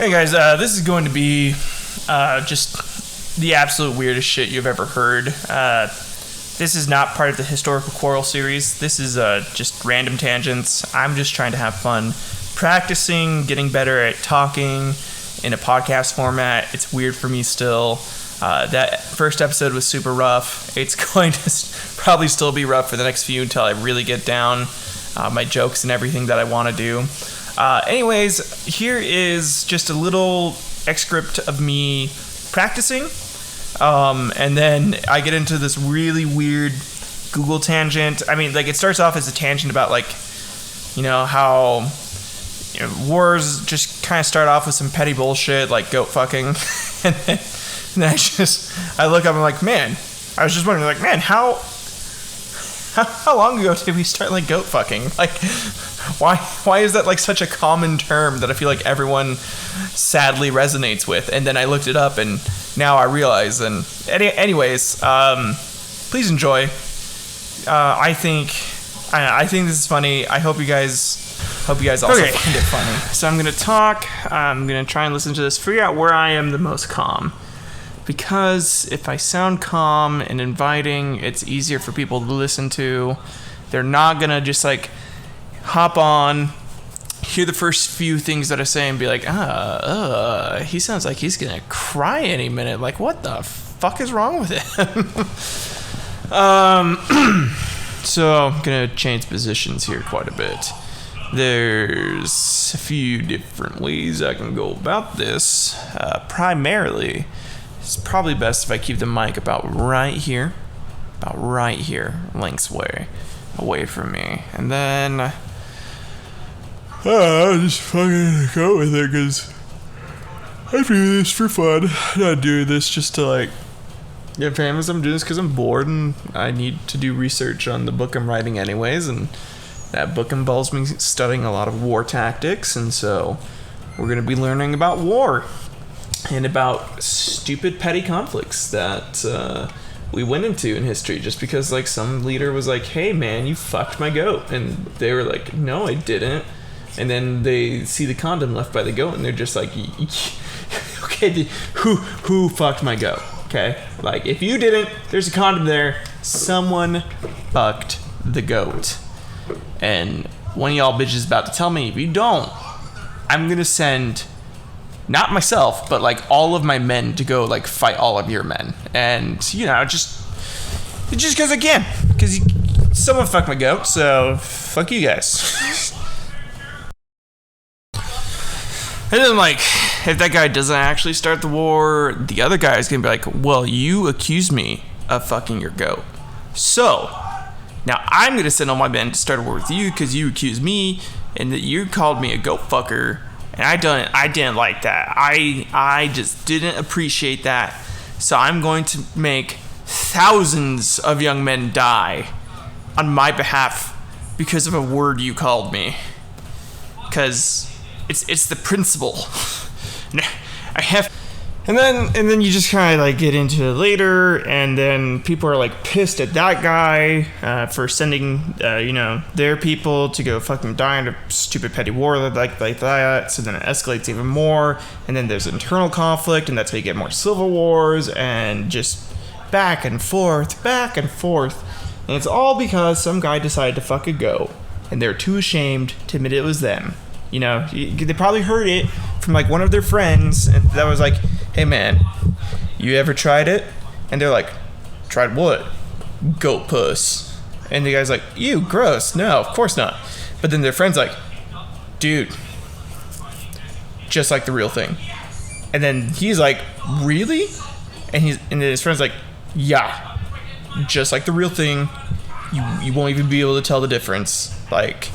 Hey guys, this is going to be just the absolute weirdest shit you've ever heard. This is not part of the Historical Quarrel series. This is just random tangents. I'm just trying to have fun practicing, getting better at talking in a podcast format. It's weird for me still. That first episode was super rough. It's going to probably still be rough for the next few until I really get down my jokes and everything that I want to do. Anyways, here is just a little excerpt of me practicing, and then I get into this really weird Google tangent. I mean, like, it starts off as a tangent about, like, you know, how wars just kind of start off with some petty bullshit, like goat fucking, and then I look up and I'm like, man, I was just wondering, like, man, how long ago did we start, like, goat fucking? Like, why is that, like, such a common term that I feel like everyone sadly resonates with? And then I looked it up, and now I realize. And anyways, please enjoy. I think this is funny. I hope you guys also find it funny. So I'm gonna talk. I'm gonna try and listen to this, figure out where I am the most calm. Because if I sound calm and inviting, it's easier for people to listen to. They're not gonna just, like, hop on, hear the first few things that I say and be like, he sounds like he's gonna cry any minute. Like, what the fuck is wrong with him? So I'm gonna change positions here quite a bit. There's a few different ways I can go about this. Primarily, it's probably best if I keep the mic about right here, length's way away from me, and then I'll just fucking go with it, because I do this for fun. I'm not doing this just to, like, get famous. I'm doing this because I'm bored and I need to do research on the book I'm writing anyways, and that book involves me studying a lot of war tactics, and so we're going to be learning about war and about stupid petty conflicts that we went into in history just because, like, some leader was like, hey man, you fucked my goat, and they were like, no I didn't, and then they see the condom left by the goat and they're just like, okay, who fucked my goat? Okay, like, if you didn't, there's a condom there, someone fucked the goat. And one of y'all bitches is about to tell me, if you don't, I'm gonna send, not myself, but, like, all of my men to go, like, fight all of your men. And, you know, just because I can. Because someone fucked my goat, so fuck you guys. And then, like, if that guy doesn't actually start the war, the other guy is gonna be like, well, you accused me of fucking your goat. So now I'm gonna send all my men to start a war with you because you accused me and that you called me a goat fucker. And I didn't like that. I just didn't appreciate that. So I'm going to make thousands of young men die on my behalf because of a word you called me. Because it's the principle. I have. And then you just kind of, like, get into it later, and then people are, like, pissed at that guy for sending their people to go fucking die in a stupid petty war like that. So then it escalates even more, and then there's internal conflict, and that's how you get more civil wars, and just back and forth, and it's all because some guy decided to fuck a goat, and they're too ashamed to admit it was them. You know, they probably heard it from, like, one of their friends that was like, hey man, you ever tried it? And they're like, tried what? Goat puss. And the guy's like, ew, gross. No, of course not. But then their friend's like, dude, just like the real thing. And then he's like, really? And then his friend's like, yeah, just like the real thing. You won't even be able to tell the difference. Like,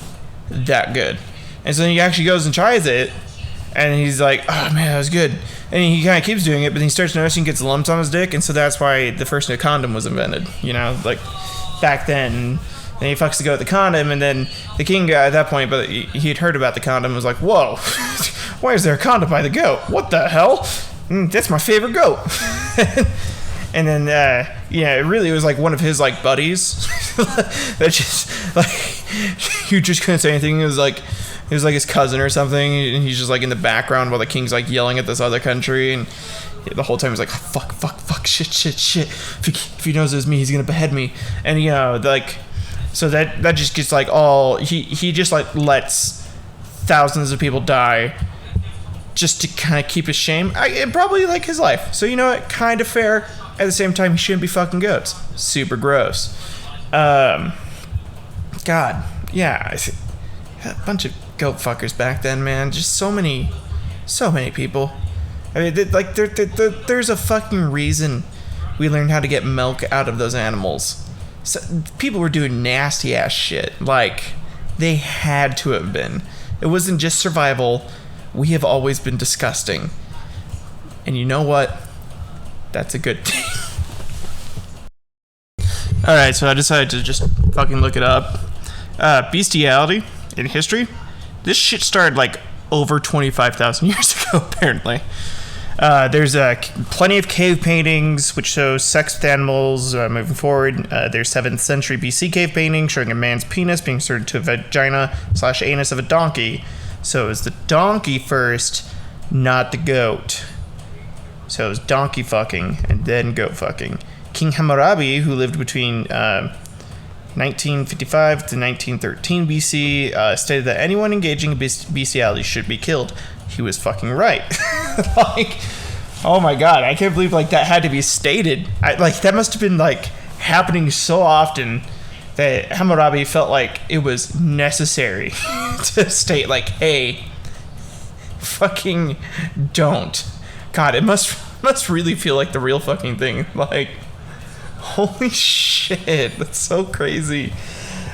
that good. And so then he actually goes and tries it, and he's like, oh man, that was good. And he kind of keeps doing it, but then he starts noticing he gets lumps on his dick, and so that's why the first new condom was invented, you know, like, back then. And he fucks the goat with the condom, and then the king guy at that point, but he had heard about the condom, and was like, whoa, why is there a condom by the goat? What the hell? That's my favorite goat. And then, it really was, like, one of his, like, buddies that just, like, you just couldn't say anything. It was like, He was like his cousin or something, and he's just like in the background while the king's like yelling at this other country, and the whole time he's like, fuck, shit. If he knows it was me, he's gonna behead me. And like, so that just gets like all he just like lets thousands of people die just to kind of keep his shame. Probably like his life. So kind of fair. At the same time, he shouldn't be fucking goats. Super gross. God, yeah, a bunch of goat fuckers back then, man. Just so many people. I mean, there's a fucking reason we learned how to get milk out of those animals. So, people were doing nasty ass shit. Like, they had to have been. It wasn't just survival. We have always been disgusting. And you know what? That's a good thing. Alright, so I decided to just fucking look it up. Bestiality in history. This shit started like over 25,000 years ago, apparently. There's plenty of cave paintings which show sex with animals moving forward. There's 7th century BC cave painting showing a man's penis being inserted to a vagina/anus of a donkey. So it was the donkey first, not the goat. So it was donkey fucking and then goat fucking. King Hammurabi, who lived between 1955 to 1913 BC, stated that anyone engaging in bestiality should be killed. He was fucking right. Like, oh my god, I can't believe like that had to be stated. That must have been like happening so often that Hammurabi felt like it was necessary to state like, hey, fucking don't. God, it must really feel like the real fucking thing. Like, holy shit, that's so crazy.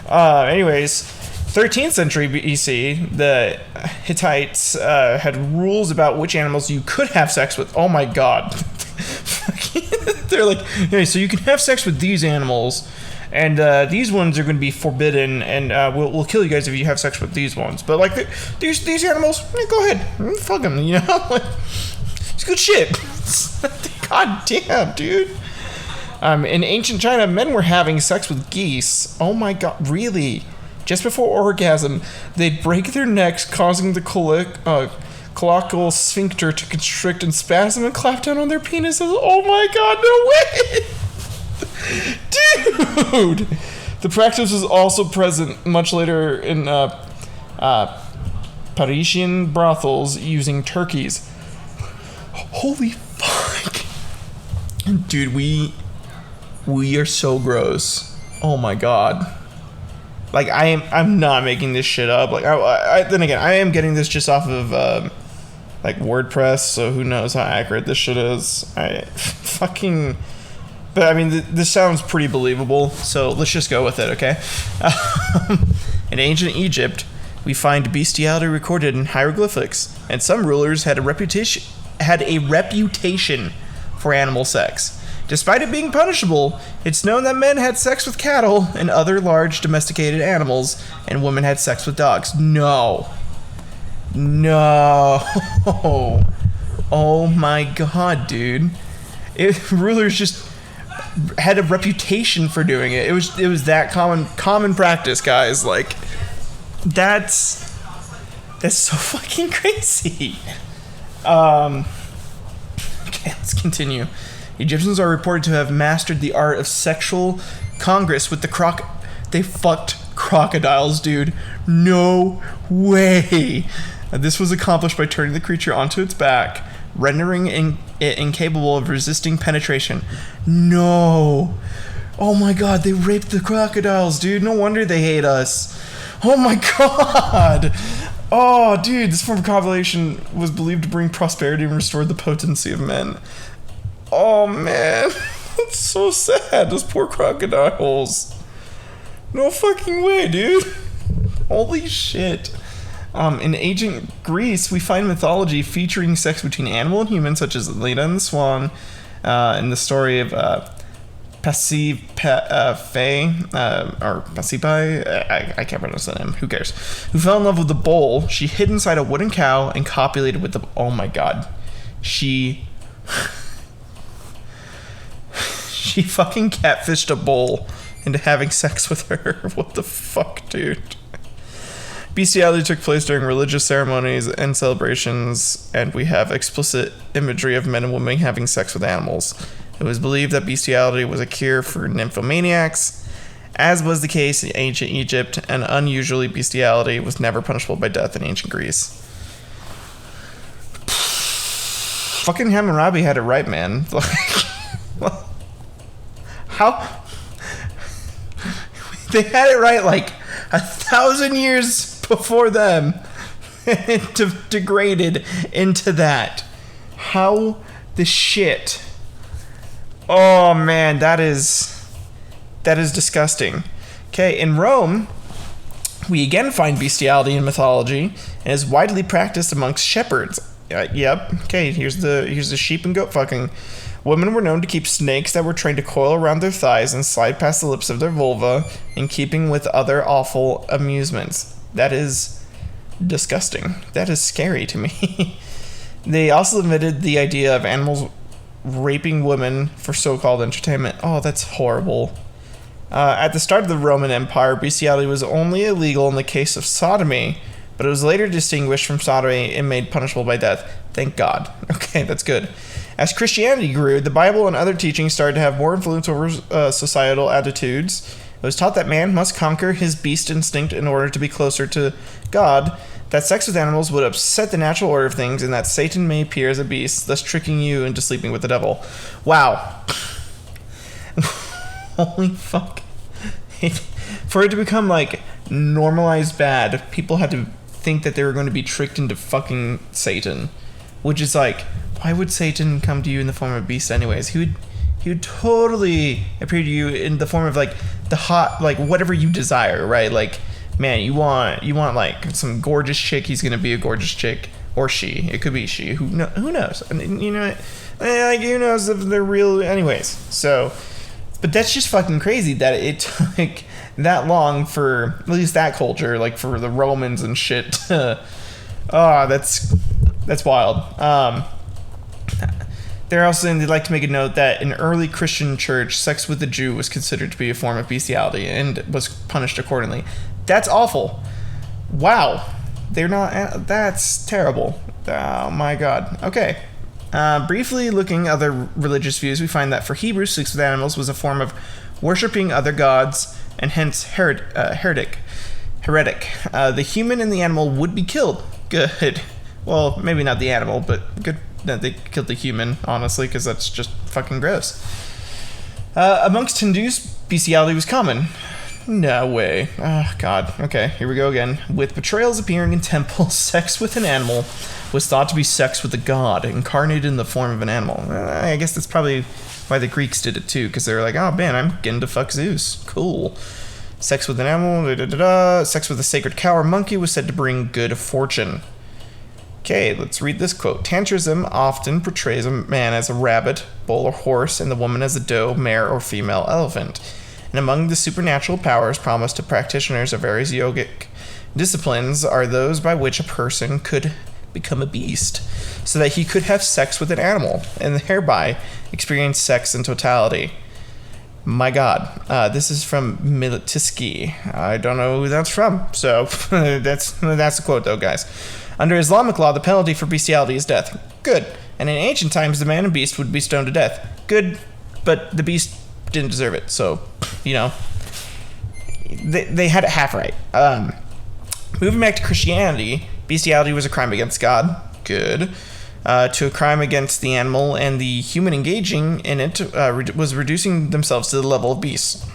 Anyways, 13th century BC, the Hittites had rules about which animals you could have sex with. Oh my god. They're like, hey, so you can have sex with these animals, and these ones are going to be forbidden, and we'll kill you guys if you have sex with these ones. But like these animals, go ahead, fuck them, like, it's good shit. God damn, dude. In ancient China, men were having sex with geese. Oh my god, really? Just before orgasm, they'd break their necks, causing the cloacal sphincter to constrict and spasm and clap down on their penises. Oh my god, no way! Dude! The practice was also present much later in Parisian brothels using turkeys. Holy fuck. Dude, we are so gross. Oh my god. Like, I'm not making this shit up. Like, then again, I am getting this just off of like WordPress, so who knows how accurate this shit is. But I mean, this sounds pretty believable, so let's just go with it, okay? In ancient Egypt, we find bestiality recorded in hieroglyphics, and some rulers had a reputation for animal sex. Despite it being punishable, it's known that men had sex with cattle and other large domesticated animals, and women had sex with dogs. No. Oh my god, dude. Rulers just had a reputation for doing it. It was that common practice, guys. Like, that's so fucking crazy. Okay, let's continue. Egyptians are reported to have mastered the art of sexual congress with they fucked crocodiles, dude. No way. This was accomplished by turning the creature onto its back, rendering it incapable of resisting penetration. No. Oh my god, they raped the crocodiles, dude. No wonder they hate us. Oh my god. Oh, dude, this form of copulation was believed to bring prosperity and restore the potency of men. Oh man, that's so sad. Those poor crocodiles. No fucking way, dude. Holy shit. In ancient Greece, we find mythology featuring sex between animal and human, such as Leda and the Swan, in the story of Pasiphae, or Pasiphae, I can't pronounce the name, who cares, who fell in love with the bull. She hid inside a wooden cow and copulated with the, oh my god, she fucking catfished a bull into having sex with her. What the fuck, dude? Bestiality took place during religious ceremonies and celebrations, and we have explicit imagery of men and women having sex with animals. It was believed that bestiality was a cure for nymphomaniacs, as was the case in ancient Egypt, and unusually bestiality was never punishable by death in ancient Greece. Fucking Hammurabi had it right, man. How? They had it right like 1,000 years before them. It degraded into that. How the shit? Oh man, that is disgusting. Okay, in Rome, we again find bestiality in mythology and is widely practiced amongst shepherds. Yep. Okay, here's the sheep and goat fucking. Women were known to keep snakes that were trained to coil around their thighs and slide past the lips of their vulva, in keeping with other awful amusements. That is disgusting. That is scary to me. They also admitted the idea of animals raping women for so-called entertainment. Oh, that's horrible. At the start of the Roman Empire, bestiality was only illegal in the case of sodomy, but it was later distinguished from sodomy and made punishable by death. Thank God. Okay, that's good. As Christianity grew, the Bible and other teachings started to have more influence over societal attitudes. It was taught that man must conquer his beast instinct in order to be closer to God, that sex with animals would upset the natural order of things, and that Satan may appear as a beast, thus tricking you into sleeping with the devil. Wow. Holy fuck. For it to become, like, normalized bad, people had to think that they were going to be tricked into fucking Satan. Which is like, why would Satan come to you in the form of a beast anyways? He would totally appear to you in the form of, like, the hot, like, whatever you desire, right? Like, man, you want like some gorgeous chick, he's gonna be a gorgeous chick. Or she. It could be she. Who knows? I mean, you know, like, who knows if they're real anyways. So, but that's just fucking crazy that it took that long for, at least that culture, like for the Romans and shit. That's wild. They're also saying they'd like to make a note that in early Christian church, sex with a Jew was considered to be a form of bestiality and was punished accordingly. That's awful. Wow. They're not... That's terrible. Oh my god. Okay. Briefly looking at other religious views, we find that for Hebrews, sex with animals was a form of worshipping other gods and hence heretic. The human and the animal would be killed. Good. Well, maybe not the animal, but good that they killed the human, honestly, because that's just fucking gross. Amongst Hindus, bestiality was common. No way. Oh, God. Okay, here we go again. With betrayals appearing in temples, sex with an animal was thought to be sex with a god, incarnated in the form of an animal. I guess that's probably why the Greeks did it, too, because they were like, oh, man, I'm getting to fuck Zeus. Cool. Sex with an animal, sex with a sacred cow or monkey was said to bring good fortune. Okay, let's read this quote. Tantrism often portrays a man as a rabbit, bull, or horse, and the woman as a doe, mare, or female elephant. And among the supernatural powers promised to practitioners of various yogic disciplines are those by which a person could become a beast, so that he could have sex with an animal, and thereby experience sex in totality. My God, this is from Militiski. I don't know who that's from, so that's the quote, though, guys. Under Islamic law, the penalty for bestiality is death. Good. And in ancient times, the man and beast would be stoned to death. Good, but the beast didn't deserve it, so, you know, they had it half right. Moving back to Christianity, bestiality was a crime against God. Good. To a crime against the animal, and the human engaging in it was reducing themselves to the level of beasts.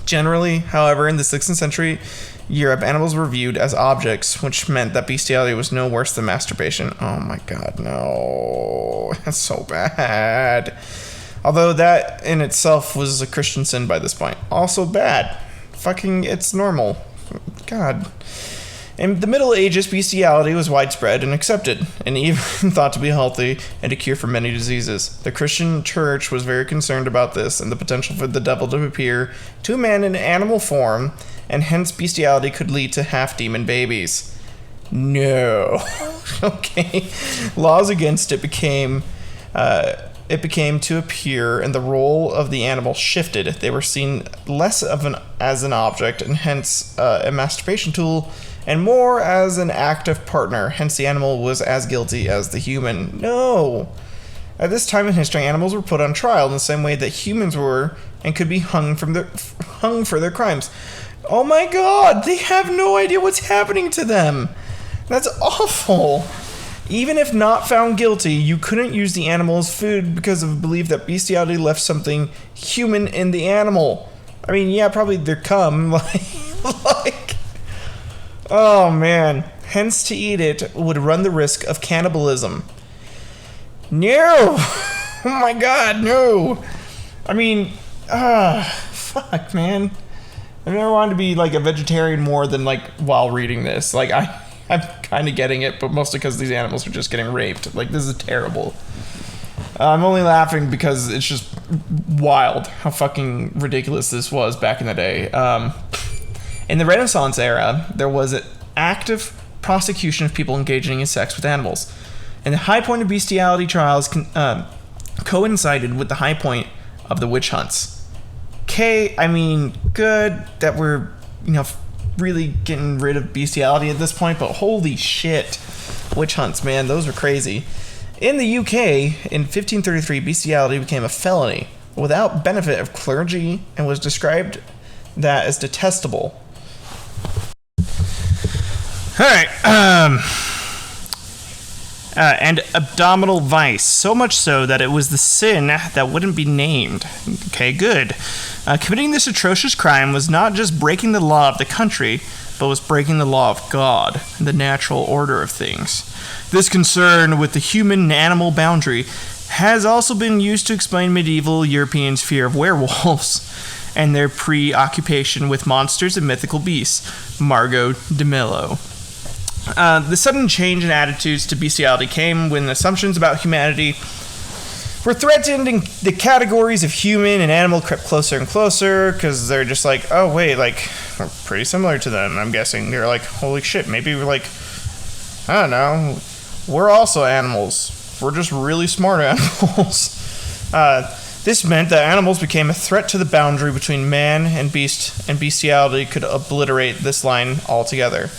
Generally, however, in the 16th century Europe, animals were viewed as objects, which meant that bestiality was no worse than masturbation. Oh my god, no. That's so bad. Although that in itself was a Christian sin by this point. Also bad. Fucking, it's normal. God. In the Middle Ages, bestiality was widespread and accepted, and even thought to be healthy and a cure for many diseases. The Christian church was very concerned about this and the potential for the devil to appear to a man in animal form, and hence bestiality could lead to half-demon babies. No. Okay. Laws against it became to appear, and the role of the animal shifted. They were seen less as an object, and hence a masturbation tool, and more as an active partner. Hence, the animal was as guilty as the human. No! At this time in history, animals were put on trial in the same way that humans were and could be hung for their crimes. Oh my god! They have no idea what's happening to them! That's awful! Even if not found guilty, you couldn't use the animal as food because of a belief that bestiality left something human in the animal. I mean, yeah, probably their cum, like, oh man. Hence, to eat it would run the risk of cannibalism. No! Oh my god, no! I mean, fuck, man. I've never wanted to be, like, a vegetarian more than, like, while reading this. Like, I'm kind of getting it, but mostly because these animals are just getting raped. Like, this is terrible. I'm only laughing because it's just wild how fucking ridiculous this was back in the day. In the Renaissance era, there was an active prosecution of people engaging in sex with animals. And the high point of bestiality trials coincided with the high point of the witch hunts. I mean, good that we're, really getting rid of bestiality at this point, but holy shit, witch hunts, man, those were crazy. In the UK, in 1533, bestiality became a felony without benefit of clergy and was described that as detestable. Alright, and abdominal vice, so much so that it was the sin that wouldn't be named. Okay, good. Committing this atrocious crime was not just breaking the law of the country, but was breaking the law of God, the natural order of things. This concern with the human-animal boundary has also been used to explain medieval Europeans' fear of werewolves and their preoccupation with monsters and mythical beasts. Margot de Mello. The sudden change in attitudes to bestiality came when assumptions about humanity were threatened and the categories of human and animal crept closer and closer because they're just like, oh wait, like, we're pretty similar to them, I'm guessing. They're like, holy shit, maybe we're like, I don't know, we're also animals. We're just really smart animals. This meant that animals became a threat to the boundary between man and beast, and bestiality could obliterate this line altogether.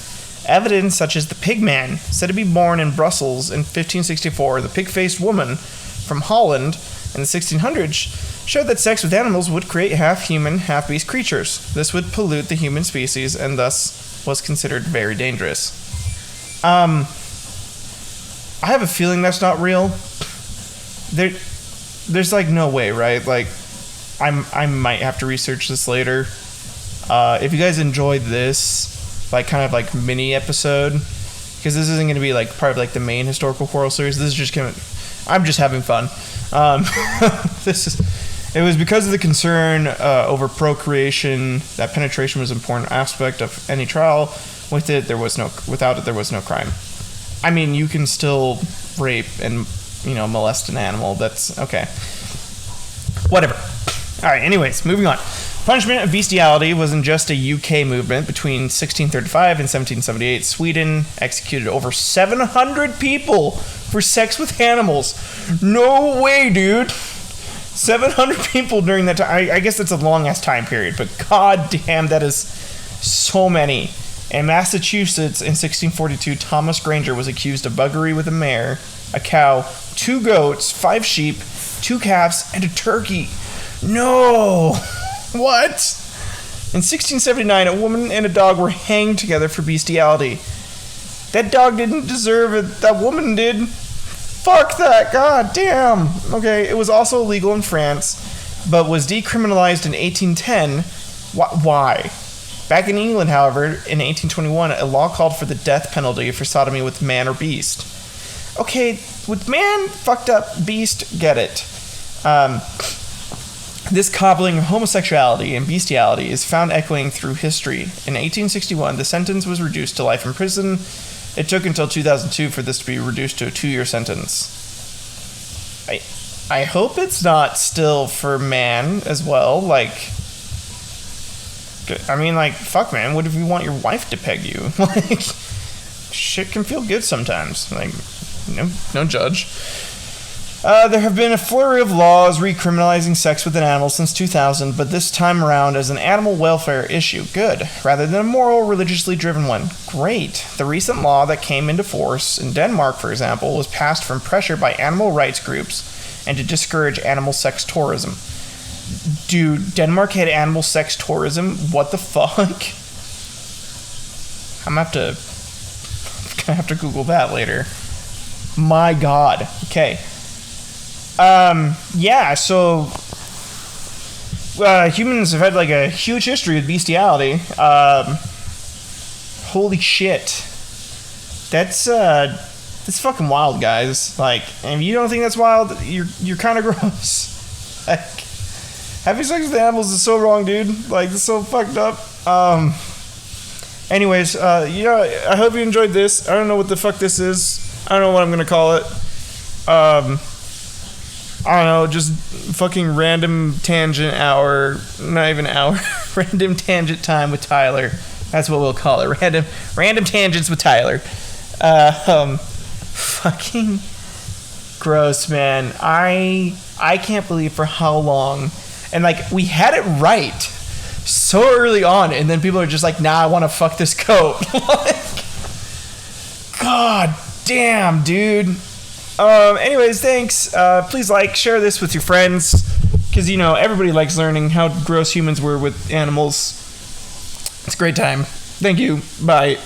Evidence such as the pigman, said to be born in Brussels in 1564, the pig-faced woman from Holland in the 1600s, showed that sex with animals would create half-human, half-beast creatures. This would pollute the human species and thus was considered very dangerous. I have a feeling that's not real. There's like no way, right? Like, I might have to research this later. If you guys enjoyed this, like, kind of like mini episode, because this isn't going to be like part of like the main historical quarrel series. This is just kind of, I'm just having fun. It was because of the concern over procreation that penetration was an important aspect of any trial. Without it, there was no crime. I mean, you can still rape and, molest an animal. That's okay. Whatever. All right. Anyways, moving on. Punishment of bestiality wasn't just a UK movement. Between 1635 and 1778, Sweden executed over 700 people for sex with animals. No way, dude. 700 people during that time. I guess that's a long-ass time period, but god damn, that is so many. In Massachusetts, in 1642, Thomas Granger was accused of buggery with a mare, a cow, 2 goats, 5 sheep, 2 calves, and a turkey. No! What? In 1679, a woman and a dog were hanged together for bestiality. That dog didn't deserve it. That woman did. Fuck that. God damn. Okay, it was also illegal in France, but was decriminalized in 1810. Why? Back in England, however, in 1821, a law called for the death penalty for sodomy with man or beast. Okay, with man, fucked up, beast, get it. This cobbling of homosexuality and bestiality is found echoing through history. In 1861, the sentence was reduced to life in prison. It took until 2002 for this to be reduced to a 2-year sentence. I hope it's not still for man as well. Like, I mean, like, fuck, man. What if you want your wife to peg you? Like, shit can feel good sometimes. Like, no judge. There have been a flurry of laws recriminalizing sex with an animal since 2000, but this time around as an animal welfare issue. Good. Rather than a moral, religiously driven one. Great. The recent law that came into force in Denmark, for example, was passed from pressure by animal rights groups and to discourage animal sex tourism. Dude, Denmark had animal sex tourism? What the fuck? I'm gonna have to Google that later. My god. Okay. Yeah, so humans have had like a huge history with bestiality. Holy shit. That's fucking wild, guys. Like, if you don't think that's wild, you're kind of gross. Like, having sex with animals is so wrong, dude. Like, it's so fucked up. Anyways, I hope you enjoyed this. I don't know what the fuck this is. I don't know what I'm gonna call it. I don't know, just fucking random tangent hour, not even hour, random tangent time with Tyler. That's what we'll call it, random tangents with Tyler. Fucking gross, man. I can't believe for how long, and like, we had it right so early on, and then people are just like, nah, I want to fuck this goat. Like, god damn, dude. Anyways, thanks. Please share this with your friends, because, everybody likes learning how gross humans were with animals. It's a great time. Thank you. Bye.